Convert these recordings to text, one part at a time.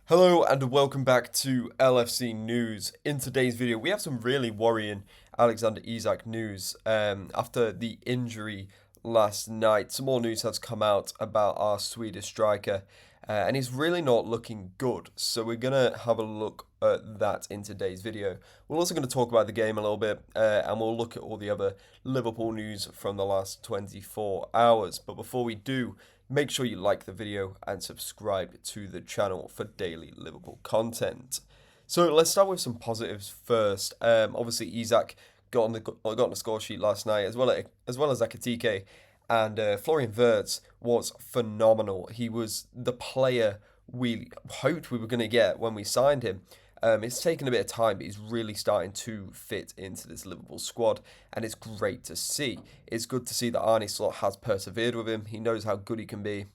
Hello and welcome back to LFC News. In today's video, we have some really worrying Alexander Isak news. After the injury last night, some more news has come out about our Swedish striker, and he's really not looking good. So we're gonna have a look at that in today's video. We're also going to talk about the game a little bit, and we'll look at all the other Liverpool news from the last 24 hours. But before we do, make sure you like the video and subscribe to the channel for daily Liverpool content. So let's start with some positives first. Obviously, Isak got on the score sheet last night, as well as Akatike, and Florian Wirtz was phenomenal. He was the player we hoped we were going to get when we signed him. It's taken a bit of time, but he's really starting to fit into this Liverpool squad, and it's great to see. It's good to see that Arne Slot has persevered with him. He knows how good he can be.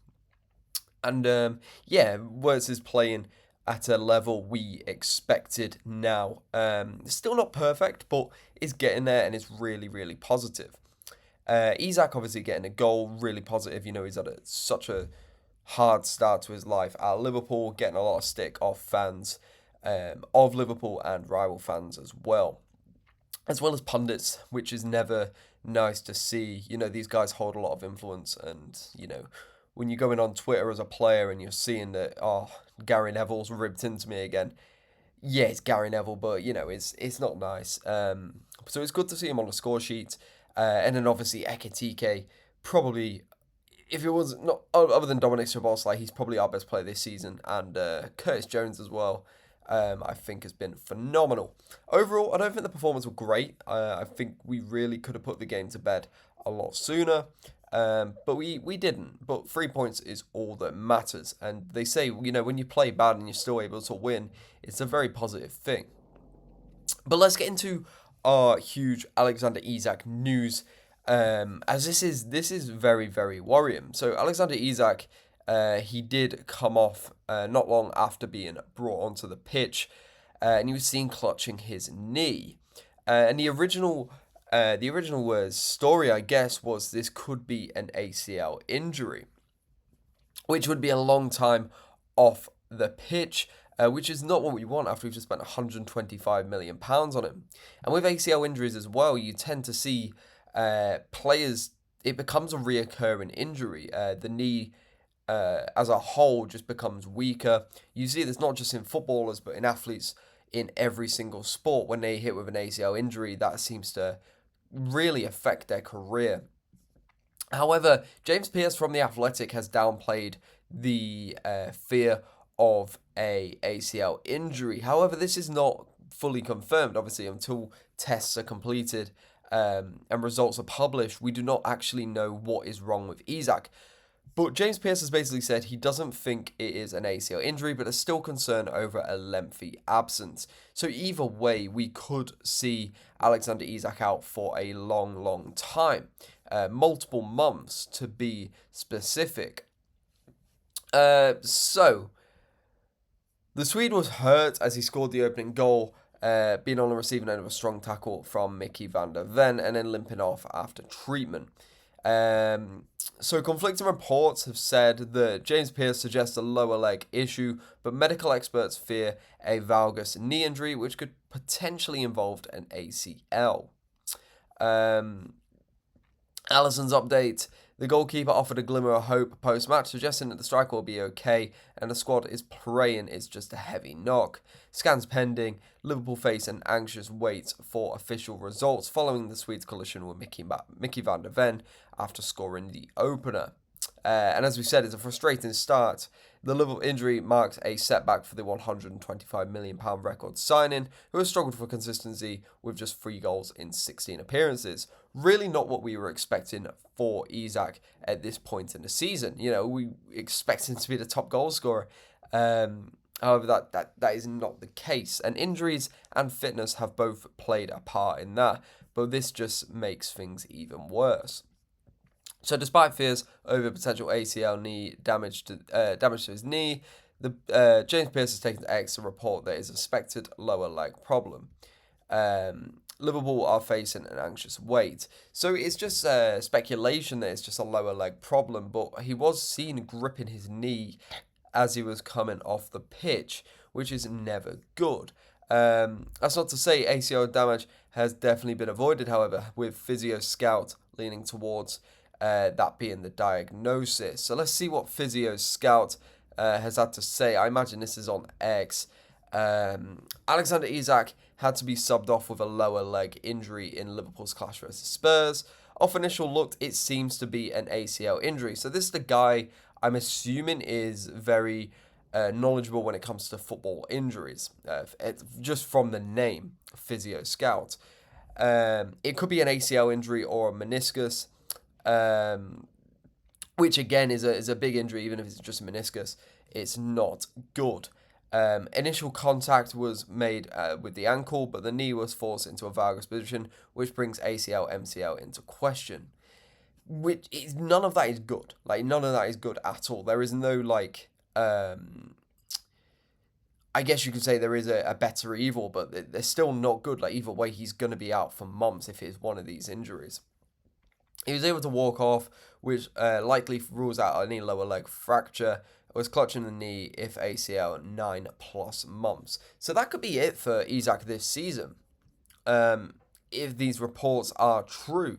And yeah, Wirtz is playing at a level we expected now. Still not perfect, but is getting there, and it's really, really positive. Isak obviously getting a goal, really positive. You know, he's had such a hard start to his life at Liverpool, getting a lot of stick off fans of Liverpool and rival fans as well as pundits, which is never nice to see. You know, these guys hold a lot of influence, and you know, when you're going on Twitter as a player and you're seeing that, oh, Gary Neville's ripped into me again. Yeah, it's Gary Neville, but you know, it's not nice. So it's good to see him on the score sheet, and then obviously Ekitike, probably. If it was not other than Dominic Szoboszlai, he's probably our best player this season, and Curtis Jones as well. I think has been phenomenal. Overall, I don't think the performance was great. I think we really could have put the game to bed a lot sooner, but we didn't. But 3 points is all that matters. And they say, you know, when you play bad and you're still able to win, it's a very positive thing. But let's get into our huge Alexander Isak news, as this is very, very worrying. So Alexander Isak, he did come off not long after being brought onto the pitch, and he was seen clutching his knee. And the original story, I guess, was this could be an ACL injury, which would be a long time off the pitch, which is not what we want after we've just spent £125 million on him. And with ACL injuries as well, you tend to see players, it becomes a reoccurring injury. The knee as a whole just becomes weaker. You see this not just in footballers, but in athletes in every single sport. When they hit with an ACL injury, that seems to really affect their career. However, James Pearce from The Athletic has downplayed the fear of a ACL injury. However, this is not fully confirmed, obviously, until tests are completed and results are published. We do not actually know what is wrong with Isak. But James Pearce has basically said he doesn't think it is an ACL injury, but there's still concern over a lengthy absence. So either way, we could see Alexander Isak out for a long, long time. Multiple months to be specific. So, the Swede was hurt as he scored the opening goal, being on the receiving end of a strong tackle from Mickey van der Ven and then limping off after treatment. So conflicting reports have said that James Pearce suggests a lower leg issue, but medical experts fear a valgus knee injury, which could potentially involve an ACL. Allison's update. The goalkeeper offered a glimmer of hope post-match, suggesting that the striker will be okay, and the squad is praying it's just a heavy knock. Scans pending. Liverpool face an anxious wait for official results following the Swedes' collision with Mickey van der Ven after scoring the opener. And as we said, it's a frustrating start. The Liverpool injury marks a setback for the £125 million record signing, who has struggled for consistency with just 3 goals in 16 appearances. Really not what we were expecting for Isak at this point in the season. You know, we expect him to be the top goal scorer. However, that is not the case. And injuries and fitness have both played a part in that, but this just makes things even worse. So despite fears over potential ACL knee damage to his knee, the James Pearce has taken to X to report there is a suspected lower leg problem. Liverpool are facing an anxious wait. So it's just speculation that it's just a lower leg problem, but he was seen gripping his knee as he was coming off the pitch, which is never good. That's not to say ACL damage has definitely been avoided, however, with Physio Scout leaning towards that being the diagnosis. So let's see what Physio Scout has had to say. I imagine this is on X. Alexander Isak had to be subbed off with a lower leg injury in Liverpool's clash versus Spurs. Off initial look, it seems to be an ACL injury. So this is the guy I'm assuming is very knowledgeable when it comes to football injuries, just from the name, Physio Scout. It could be an ACL injury or a meniscus, which again is a big injury, even if it's just a meniscus. It's not good. Initial contact was made with the ankle, but the knee was forced into a valgus position, which brings ACL, MCL into question. Which is, none of that is good. Like, none of that is good at all. There is no, like, I guess you could say there is a better evil, but they're still not good. Like, either way, he's going to be out for months if it's one of these injuries. He was able to walk off, which likely rules out any lower leg fracture. Was clutching the knee if ACL 9+ months. So that could be it for Isak this season. If these reports are true,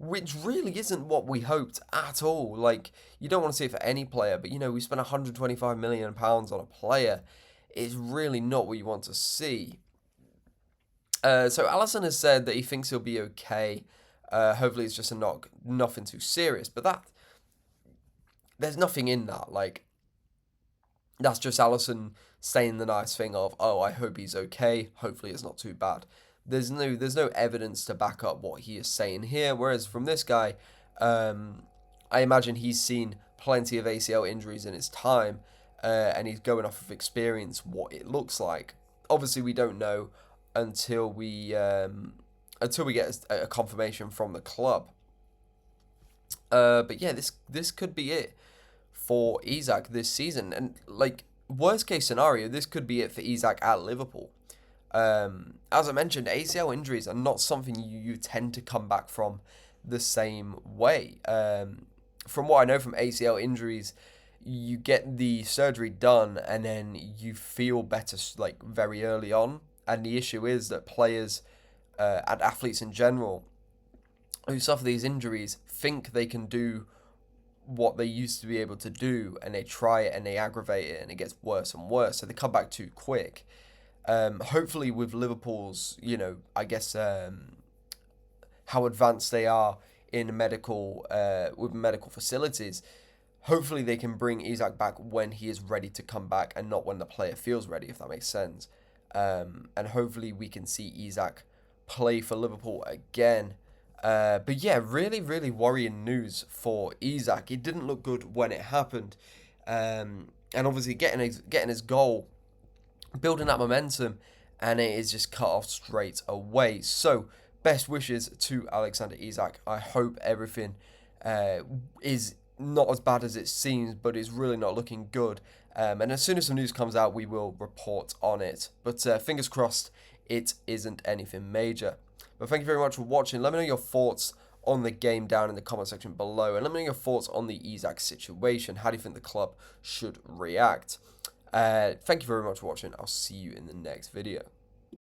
which really isn't what we hoped at all. Like, you don't want to see it for any player, but we spent £125 million on a player. It's really not what you want to see. So Alisson has said that he thinks he'll be okay. Hopefully it's just a knock, nothing too serious. But there's nothing in that. Like, that's just Alisson saying the nice thing of, oh, I hope he's okay. Hopefully it's not too bad. There's no evidence to back up what he is saying here. Whereas from this guy, I imagine he's seen plenty of ACL injuries in his time, and he's going off of experience what it looks like. Obviously, we don't know until we get a confirmation from the club. But yeah, this could be it for Isak this season. And, like, worst case scenario, this could be it for Isak at Liverpool. As I mentioned, ACL injuries are not something you tend to come back from the same way. From what I know from ACL injuries, you get the surgery done and then you feel better, like, very early on. And the issue is that players and athletes in general who suffer these injuries think they can do what they used to be able to do, and they try it and they aggravate it and it gets worse and worse, so they come back too quick. Hopefully with Liverpool's, I guess how advanced they are in medical with medical facilities, hopefully they can bring Isak back when he is ready to come back and not when the player feels ready, if that makes sense. And hopefully we can see Isak play for Liverpool again. But yeah, really, really worrying news for Isak. It didn't look good when it happened. And obviously getting his goal, building that momentum, and it is just cut off straight away. So, best wishes to Alexander Isak. I hope everything is not as bad as it seems, but it's really not looking good. And as soon as some news comes out, we will report on it. But fingers crossed, it isn't anything major. But thank you very much for watching. Let me know your thoughts on the game down in the comment section below. And let me know your thoughts on the Isak situation. How do you think the club should react? Thank you very much for watching. I'll see you in the next video.